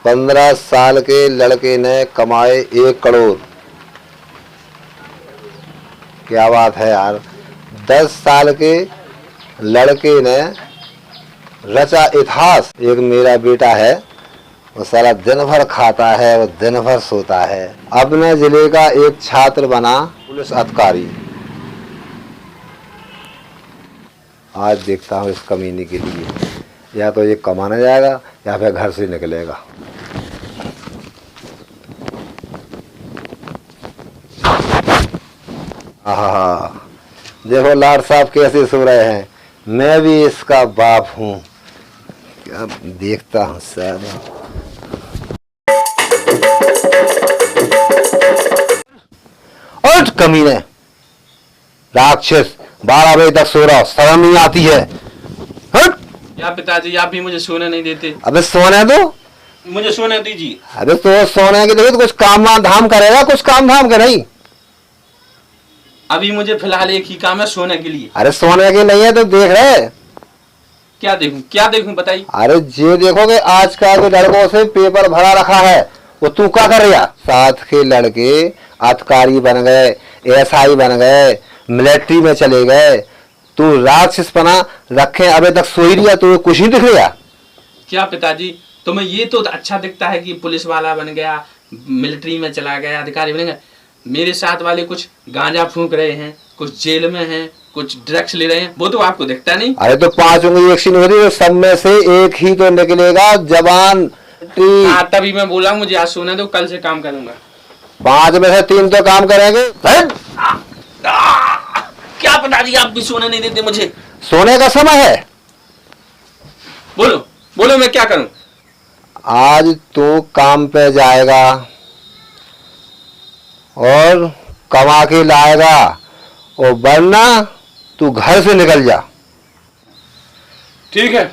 15 साल के लड़के ने कमाए 1 करोड़। क्या बात है यार। 10 साल के लड़के ने रचा इतिहास। एक मेरा बेटा है, वो सारा दिन भर खाता है, वो दिन भर सोता है। अपने जिले का एक छात्र बना पुलिस अधिकारी। आज देखता हूँ इस कमीने के लिए, या तो ये कमाने जाएगा या फिर घर से निकलेगा। हाँ, देखो लाड साहब कैसे सो रहे हैं। मैं भी इसका बाप हूँ। क्या देखता हूँ सर। उठ कमीने, राक्षस, 12 बजे तक सो रहा, शर्म नहीं आती है। हट। या पिताजी आप भी मुझे सोने नहीं देते। अबे सोने दो, मुझे सोने दीजिए। अबे तो सोने के लिए तो कुछ काम धाम करेगा, कुछ काम धाम का नहीं। अभी मुझे फिलहाल एक ही काम है, सोने के लिए। अरे सोने के नहीं है तो देख रहे। क्या देखूं बताइए। अरे जे देखोगे आज का जो लड़कों से पेपर भरा रखा है, वो तू क्या कर रहा। साथ के लड़के अधिकारी बन गए, एएसआई बन गए, मिलिट्री में चले गए, तू राक्षस बना रखे अबे तक सोई रही, तू कुछ नहीं दिख रहा। क्या पिताजी, तुम्हें ये तो अच्छा दिखता है कि पुलिस वाला बन गया, मिलिट्री में चला गया, अधिकारी बन गया। मेरे साथ वाले कुछ गांजा फूंक रहे हैं, कुछ जेल में हैं, कुछ ड्रग्स ले रहे हैं, वो तो आपको दिखता नहीं। अरे तो 5 उंगली एक सी नहीं होती, तो सब में से एक ही तो निकलेगा जवान। तभी मैं बोला मुझे आज सोने दो, कल से काम करूंगा। 5 में से 3 तो काम करेंगे। क्या पिताजी आप भी सोने नहीं देते मुझे। सोने का समय है। बोलो बोलो, मैं क्या करूं। आज तो काम पे जाएगा और कमा के लाएगा, और वरना तू घर से निकल जा। ठीक है,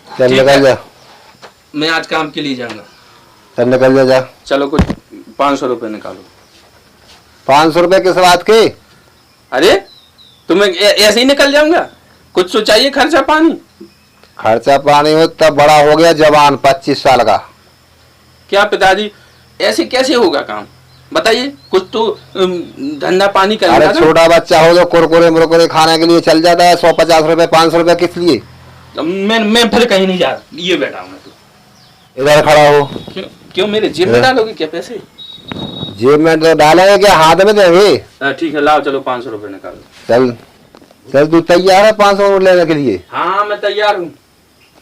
चल निकल जा। मैं आज काम के लिए जाऊंगा। चल निकल जा। चलो कुछ 500 रुपए निकालो। 500 रुपए किस बात के। अरे तुम्हें ऐसे ही निकल जाऊंगा, कुछ तो चाहिए खर्चा पानी। खर्चा पानी हो तब बड़ा हो गया जवान 25 साल का। क्या पिताजी ऐसे कैसे होगा काम बताइए, कुछ तो धंधा पानी करना। अरे छोटा बच्चा हो तो कुरकुरे मुरकुरे खाने के लिए चल जाता है, 150 रुपए 500 रुपए किस लिए। मैं फिर कहीं नहीं जा रहा, ये बैठा हूँ मैं तो। इधर खड़ा हो। क्यों मेरे जेब में डालोगे क्या पैसे। जेब में तो डालेंगे क्या, हाथ में देंगे। ठीक है लाओ, चलो 500 रुपए निकालो। चल चल, तू तैयार है 500 लेने के लिए। हाँ मैं तैयार हूँ।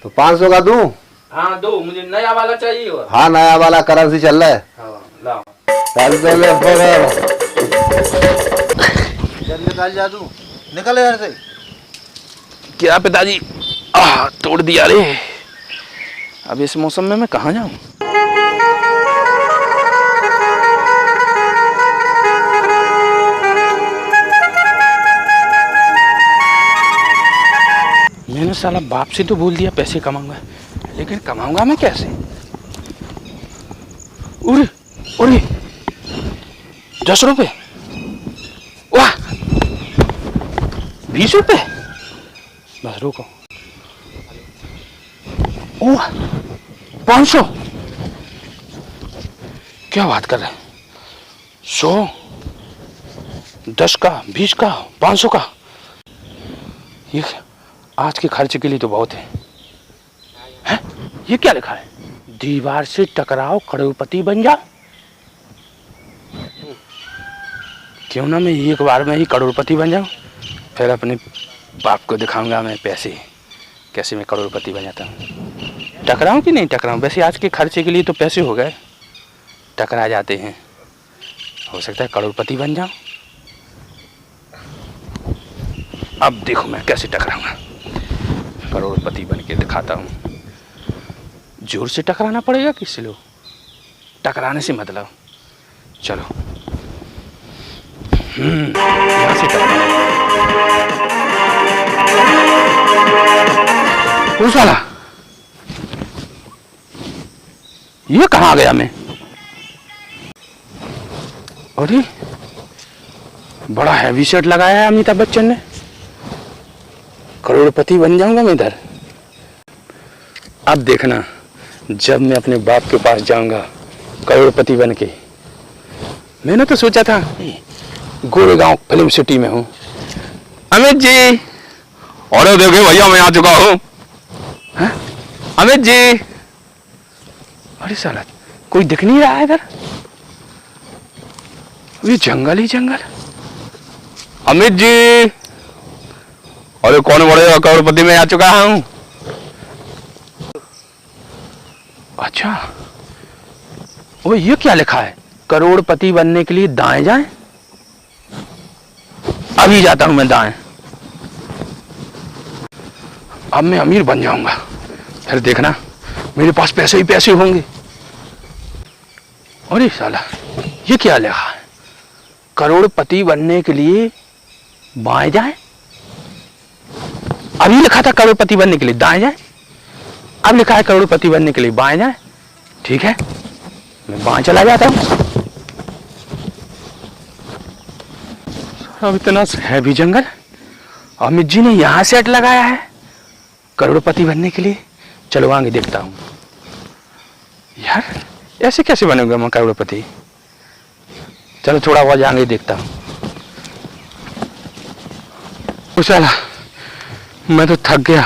तो 500 का दूं। हाँ दो, मुझे नया वाला चाहिए। हाँ नया वाला करेंसी चल रहा है। हाँ लाओ। चल निकल जा तू, निकल घर से। क्या पिताजी तोड़ दिया रे। अब इस मौसम में मैं कहाँ जाऊं। मैंने साला बाप से तो बोल दिया पैसे कमाऊंगा, लेकिन कमाऊंगा मैं कैसे। उरे उरे 10 रुपए, वाह 20 रुपए, बस रुको। ओह 500, क्या बात कर रहे हैं। 100, 10 का, 20 का, 500 का, ये आज के खर्चे के लिए तो बहुत है। हैं? ये क्या लिखा है, दीवार से टकराओ करोड़पति बन जाओ। क्यों ना मैं एक बार में ही करोड़पति बन जाऊं, फिर अपने बाप को दिखाऊंगा मैं पैसे कैसे मैं करोड़पति बन जाता हूँ। टकराऊं कि नहीं टकराऊं, वैसे आज के खर्चे के लिए तो पैसे हो गए, टकरा जाते हैं, हो सकता है करोड़पति बन जाऊं। अब देखो मैं कैसे टकराऊंगा, करोड़पति बन के दिखाता हूँ। जोर से टकराना पड़ेगा किससे, लो टकराने से मतलब। चलो यहाँ से टकराना। साला ये कहाँ गया मैं। अरे बड़ा हैवी शर्ट लगाया है अमिताभ बच्चन ने, करोड़पति बन जाऊंगा मैं इधर। अब देखना जब मैं अपने बाप के पास जाऊंगा करोड़पति बन के। मैंने तो सोचा था गोरेगांव फिल्म सिटी में हूँ। अमित जी, और देखिए भैया मैं आ चुका हूँ। अमित जी, अरे साला कोई दिख नहीं रहा है इधर, ये जंगल ही जंगल। अमित जी, अरे कौन बड़े करोड़पति में आ चुका हूँ। अच्छा, वो ये क्या लिखा है, करोड़पति बनने के लिए दाएं जाएं। अभी जाता हूं मैं दाएं, अब मैं अमीर बन जाऊंगा, फिर देखना मेरे पास पैसे ही पैसे होंगे। अरे साला ये क्या लिखा है, करोड़पति बनने के लिए बाएं जाएं। अभी लिखा था करोड़पति बनने के लिए दाएं जाएं, अब लिखा है करोड़पति बनने के लिए बाएं जाएं। ठीक है, मैं बाएं चला जाता हूं। अब इतना है भी जंगल, अमित जी ने यहां सेट लगाया है करोड़पति बनने के लिए। चलो आगे देखता हूं। यार ऐसे कैसे बनूंगा मैं करोड़पति, चलो थोड़ा बहुत आगे देखता हूं। साला मैं तो थक गया।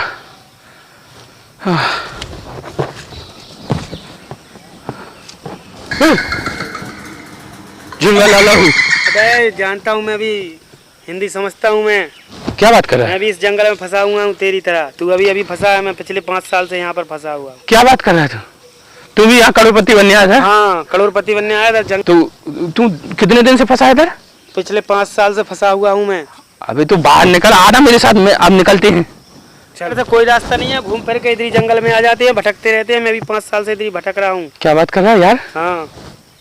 जंगल वाला हूँ। अबे जानता हूँ, मैं भी हिंदी समझता हूँ। मैं क्या बात कर रहा है? मैं भी इस जंगल में फंसा हुआ हूँ तेरी तरह। तू अभी फंसा है, मैं पिछले 5 साल से यहाँ पर फंसा हुआ हूँ। क्या बात कर रहा है तू भी यहाँ करोड़पति बनने आया था? हाँ, करोड़पति बनने आया था। तू कितने दिन से फंसा है इधर? पिछले 5 साल से फंसा हुआ हूँ मैं। अबे तू बाहर निकल, आना मेरे साथ में, अब निकलते हैं। चल, तो कोई रास्ता नहीं है, घूम फिर के इधर जंगल में आ जाते हैं, भटकते रहते हैं। मैं भी 5 साल से इधर भटक रहा हूँ। क्या बात कर रहा है यार? हाँ,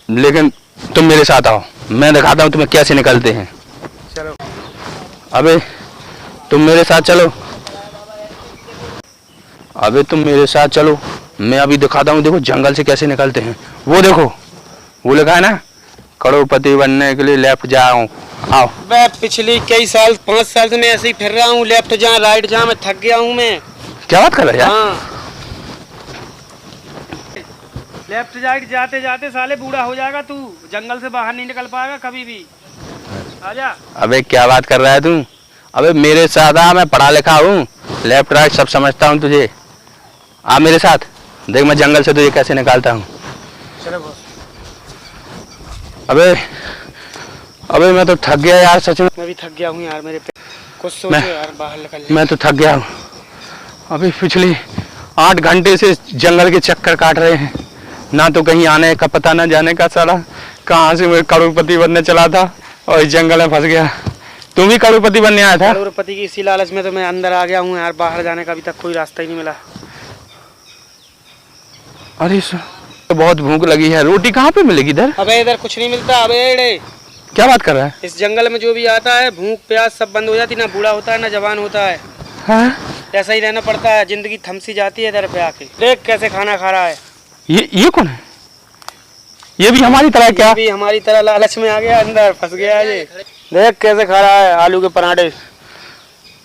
लेकिन तुम मेरे साथ आओ, मैं दिखाता हूँ तुम्हें कैसे निकलते हैं। चलो। अबे तुम मेरे साथ चलो, अबे तुम मेरे साथ चलो, मैं अभी दिखाता हूँ। देखो जंगल से कैसे निकलते हैं। वो देखो, वो लिखा है ना करोड़पति बनने के लिए लेफ्ट जाओ। आओ। मैं पिछले कई साल 5 साल से मैं ऐसे ही फिर रहा हूँ, लेफ्ट जहाँ राइट जहाँ, मैं थक गया हूँ मैं। क्या बात कर रहा है यार? हाँ, लेफ्ट राइट जाते जाते साले बूढ़ा हो जाएगा तू, जंगल से बाहर नहीं निकल पाएगा कभी भी। आजा। अबे क्या बात कर रहा है तू? अबे मेरे साथ आ, मैं पढ़ा लिखा हूँ, लेफ्ट राइट सब समझता हूँ तुझे। आ मेरे साथ, देख मैं जंगल से तुझे कैसे निकालता हूँ। चलो बॉस। अबे मैं तो थक गया यार, सच में। मैं भी थक गया हूँ यार, मेरे पे कुछ सोचो यार, बाहर निकल जा। मैं तो थक गया हूँ, अभी पिछले 8 घंटे से जंगल के चक्कर काट रहे हैं, ना तो कहीं आने का पता ना जाने का। साला कहाँ से मैं करोड़पति बनने चला था और इस जंगल में फंस गया। तुम भी करोड़पति बनने आया था? करोड़पति की इसी लालच में तो मैं अंदर आ गया हूँ यार, बाहर जाने का अभी तक कोई रास्ता ही नहीं मिला। अरे तो बहुत भूख लगी है, रोटी कहाँ पे मिलेगी इधर? अबे इधर कुछ नहीं मिलता। अबे एड़े, क्या बात कर रहा है? इस जंगल में जो भी आता है भूख प्यास सब बंद हो जाती, ना बूढ़ा होता है ना जवान होता है। हाँ? ऐसा ही रहना पड़ता है, जिंदगी थम सी जाती है इधर पे आके। देख कैसे खाना खा रहा है। ये कौन है? ये भी हमारी तरह क्या? ये भी हमारी तरह लालच में आ गया, अंदर फंस गया है। ये देख कैसे खा रहा है आलू के पराठे।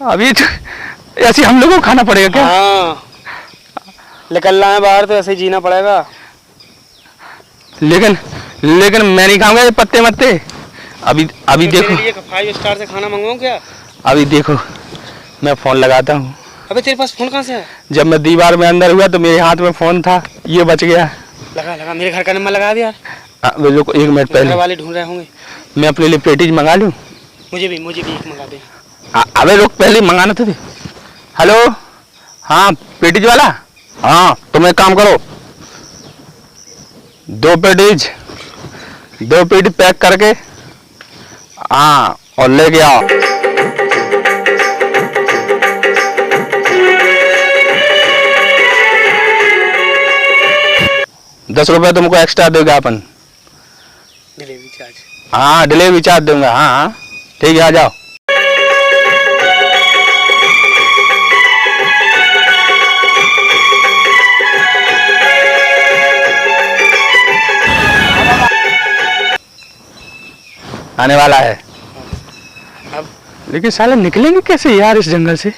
अभी तो ऐसे हम लोगों को खाना पड़ेगा क्या? हाँ, निकलना है बाहर तो ऐसे ही जीना पड़ेगा। लेकिन मैं नहीं खाऊंगा ये पत्ते मत्ते। अभी देखो, 5 स्टार से खाना मंगवाऊं क्या? अभी देखो मैं फोन लगाता हूँ। अबे तेरे पास फोन कहाँ से है? जब मैं दीवार में अंदर हुआ तो मेरे हाथ में फोन था, ये बच गया। लगा मेरे घर का नंबर लगा दिया यार। रुको 1 मिनट पहले, घर वाले ढूंढ रहे होंगे। मैं अपने लिए पेटीज मंगा लूँ। मुझे भी एक मंगा दे। अबे रुक, पहले मंगाना तो दे। हेलो, हाँ पेटीज वाला? हाँ तुम एक काम करो, 2 पेटीज पैक करके हाँ और लेके आओ। 10 रुपये तुमको एक्स्ट्रा देगा अपन। Delivery charge? हाँ डिलीवरी चार्ज दूंगा। हाँ ठीक है, आ जाओ। आने वाला है। अब लेकिन साले निकलेंगे कैसे यार इस जंगल से?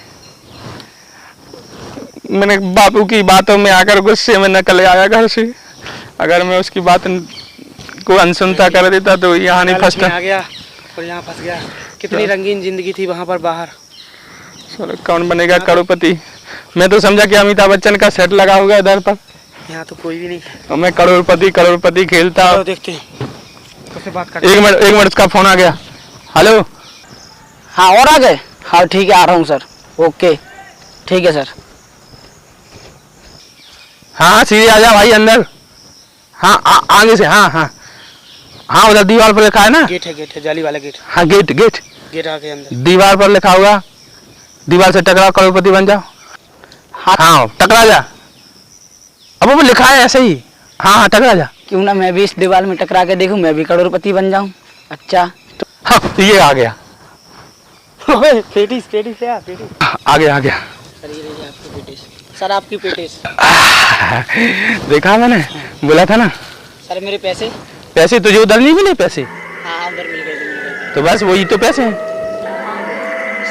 मैंने बापू की बातों में आकर गुस्से में निकल आया घर से। अगर मैं उसकी बात को अनसुनता कर देता तो यहाँ नहीं फंसता। आ गया और यहाँ फंस गया। कितनी रंगीन जिंदगी थी वहाँ पर बाहर। चलो कौन बनेगा करोड़पति। मैं तो समझा कि अमिताभ बच्चन का सेट लगा होगा इधर पर। यहाँ तो कोई भी नहीं। और मैं करोड़पति खेलता। चलो देखते हैं उससे बात कर। एक मिनट उसका फोन आ गया। हेलो। हाँ और आ गए। हाँ ठीक है आ रहा हूँ सर। ओके ठीक है सर। हाँ सीधे आ जा भाई अंदर। हाँ आगे से। हाँ उधर दीवार पर लिखा है ना। गेट है जाली वाला गेट। हाँ गेट आके अंदर दीवार पर लिखा होगा। दीवार से टकराओ करोड़पति बन जाओ। हाँ टकरा जा। अब वो लिखा है ऐसे ही। हाँ टकरा जा। क्यों ना मैं भी इस दीवार में टकरा के देखूं, मैं भी करोड़पति बन जाऊं। अच्छा तो हाँ ये आ गया। पेटिस आ गया। सर ये रही आपकी पेटिस। सर आपकी पेटिस। देखा मैंने बोला था ना। सर मेरे पैसे। पैसे तुझे उधर नहीं मिले पैसे। हाँ उधर मिल गए। तो बस वही तो पैसे हैं।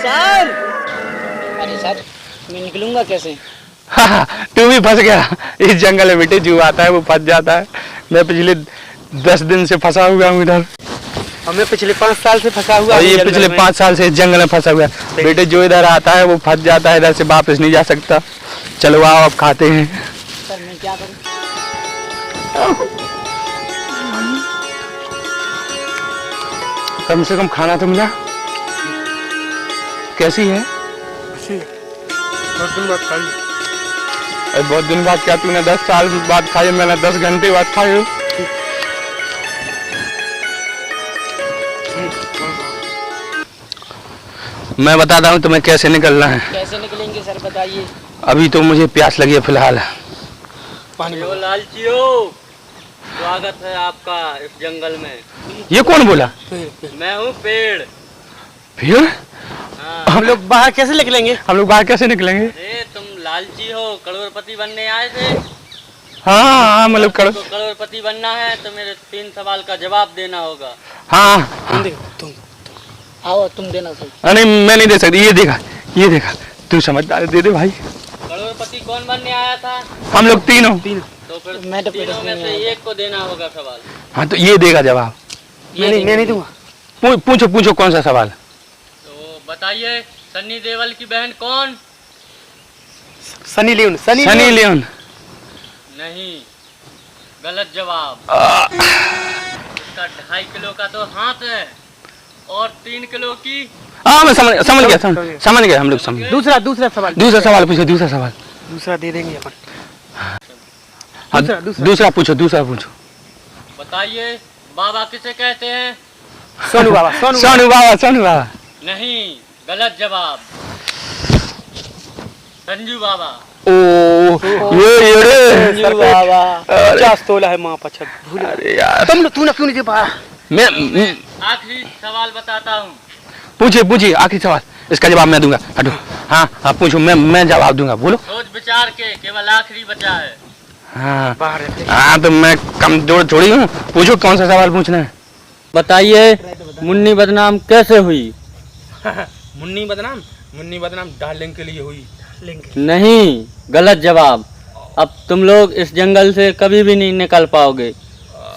सर अरे सर मैं निकलूंगा कैसे। हाँ, तू भी फंस गया इस जंगल में बेटे। जो आता है वो फंस जाता है। मैं पिछले 10 दिन से फंसा हुआ हूँ इधर। हमें पिछले 5 साल से फंसा हुआ। और ये पिछले 5 साल से इस जंगल में फंसा हुआ है बेटे। जो इधर आता है वो फंस जाता है, इधर से वापस नहीं जा सकता। चलो आओ अब खाते हैं। सर मैं क्या करूं। कम से कम खाना तो मिला। कैसी है। बहुत दिन बाद क्या तूने 10 साल बाद खाई, मैंने 10 घंटे बाद खाई। मैं बताता हूँ तुम्हें कैसे निकलना है। कैसे निकलेंगे सर बताइए। अभी तो मुझे प्यास लगी है फिलहाल। यो लालचियो, स्वागत है आपका इस जंगल में। ये कौन बोला। मैं हूँ पेड़। हाँ। हम लोग बाहर कैसे निकलेंगे। हम लोग बाहर कैसे निकलेंगे। अरे तुम लालची हो, करोड़पति बनने आए थे। हाँ मतलब करोड़पति बनना है तो मेरे 3 सवाल का जवाब देना होगा। हाँ तुम आओ तुम देना सर। नहीं मैं नहीं दे सकती। ये देखा तू समझदार है, दे दे भाई। करोड़पति कौन बनने आया था। हम लोग तीनों। तो फिर मैं तो तीनों में से एक को देना होगा सवाल। हाँ तो ये देगा जवाब। मैं नहीं दूंगा। पूछो कौन सा सवाल। तो बताइए सन्नी देओल की बहन कौन। Sunny Leone. नहीं, गलत जवाब। उसका 2.5 किलो का तो हाथ है और 3 किलो की। हाँ मैं समझ गया हम लोग समझ। दूसरा सवाल। दूसरा सवाल पूछो। दूसरा दे देंगे अपन। हाँ, दूसरा पूछो। बताइए बाबा किसे कहते हैं। सोनू बाबा। नहीं, गलत जवाब। संजू बाबा। संजू बाबा 50 तोला है माँ पछक। अरे यार तूने क्यों नहीं दे पाया। मैं आखिरी सवाल बताता हूँ। पूछिए आखिरी सवाल। इसका जवाब मैं दूंगा। हटो। हाँ पूछो। मैं जवाब दूंगा। बोलो। सोच विचार के केवल आखिरी बचा है। हाँ तो मैं कमजोर थोड़ी हूँ। पूछो कौन सा सवाल पूछना है। बताइए मुन्नी बदनाम कैसे हुई। मुन्नी बदनाम डार्लिंग के लिए हुई। नहीं, गलत जवाब। अब तुम लोग इस जंगल से कभी भी नहीं निकल पाओगे।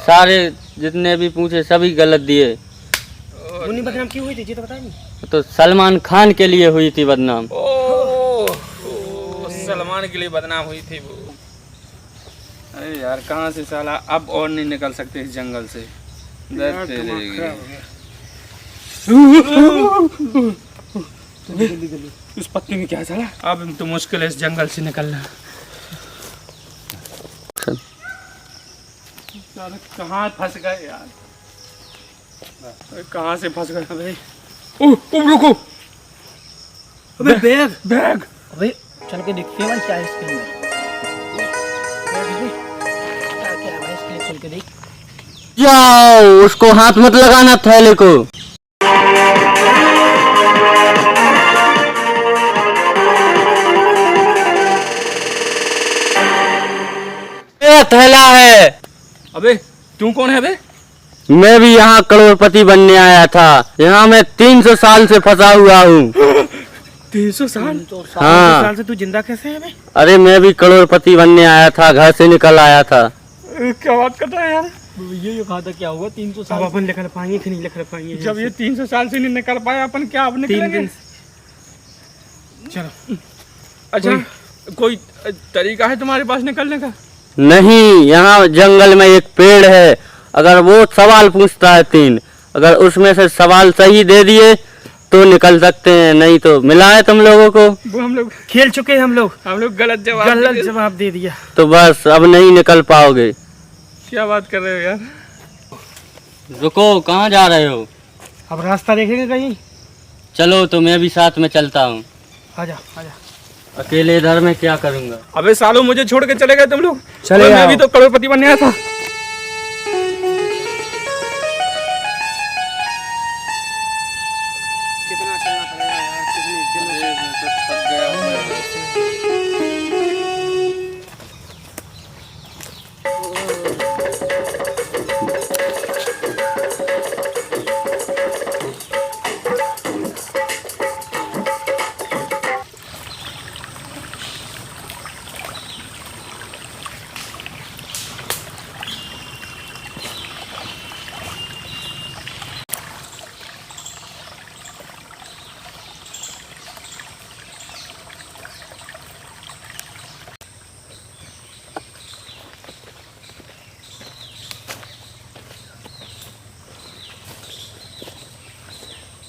सारे जितने भी पूछे सभी गलत दिए। मुन्नी बदनाम क्यों हुई थी ये तो बताइए। तो सलमान खान के लिए हुई थी बदनाम। सलमान के लिए बदनाम हुई थी वो। अरे यार कहाँ से साला अब और नहीं निकल सकते इस जंगल से। उस पत्ती में क्या चला। अब तो मुश्किल है इस जंगल से निकलना। कहाँ फंस गए यार। कहाँ से फंस गए भाई। रुको। अबे बैग। अबे चल के देखते हैं क्या है इसके अंदर। क्या है भाई इसके खोल के देख। जाओ, उसको हाथ मत लगाना थैले को। ये थैला है। अबे तू कौन है बे। मैं भी यहाँ करोड़पति बनने आया था। यहाँ मैं 300 साल से फंसा हुआ हूँ। 300 साल? हाँ। साल से तू जिंदा कैसे है बे? अरे मैं भी करोड़पति बनने आया था, घर से निकल आया था। क्या बात कर रहा है यार? ये कहा था क्या हुआ 300 अब अपन निकल पाएंगे कि नहीं निकल पाएंगे? जब ये 300 साल से नहीं निकल पाया अपन क्या अब 3 निकलेंगे? दिन चलो। अच्छा कोई तरीका है तुम्हारे पास निकलने का? नहीं, यहाँ जंगल में एक पेड़ है, अगर वो सवाल पूछता है 3, अगर उसमें से सवाल सही दे दिए तो निकल सकते हैं, नहीं तो मिला है तुम लोगों को। वो हम लोग खेल चुके हैं हम लोग गलत जवाब दे दिया। तो बस अब नहीं निकल पाओगे। क्या बात कर रहे हो यार? रुको, कहाँ जा रहे हो? अब रास्ता देखेंगे कहीं। चलो तो मैं भी साथ में चलता हूँ। आजा आजा। अकेले इधर में क्या करूँगा? अबे सालों मुझे छोड़ के चले गए तुम लोग। चले और मैं आओ। भी तो करोड़पति बनने आया था। कितना चलना पड़ेगा यार, कितने दिनों से।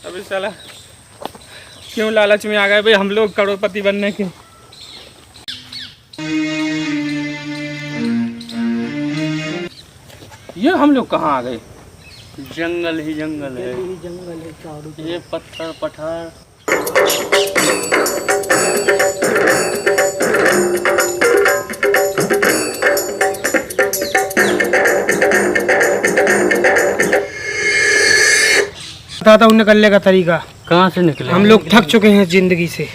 अबे साला क्यों लालच में आ गए भाई हम लोग करोड़पति बनने के? ये हम लोग कहाँ आ गए? जंगल ही जंगल है, जंगल है चारों ये पत्थर पठार। बताता हूँ निकलने का तरीका। कहाँ से निकले? हम लोग थक चुके हैं जिंदगी से।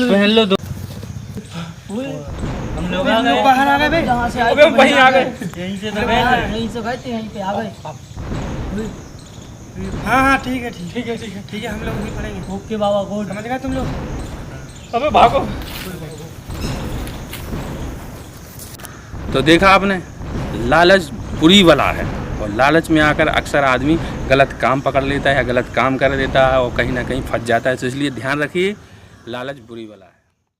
पहन लो दो। हम लोग आ गए। बाहर आ गए बे। जहाँ से अबे हम वहीं आ गए। यहीं से तो गए थे। यहीं से गए थे, यहीं पे आ गए। हाँ हाँ ठीक है ठीक है ठीक है ठीक है, हम लोग नहीं पड़ेंगे। ओके बाबा गुड। समझ गए तुम लोग? अबे भागो। तो देखा आपने, लालच बुरी बला है और लालच में आकर अक्सर आदमी गलत काम पकड़ लेता है या गलत काम कर देता है और कहीं ना कहीं फंस जाता है। तो इसलिए ध्यान रखिए, लालच बुरी बला है।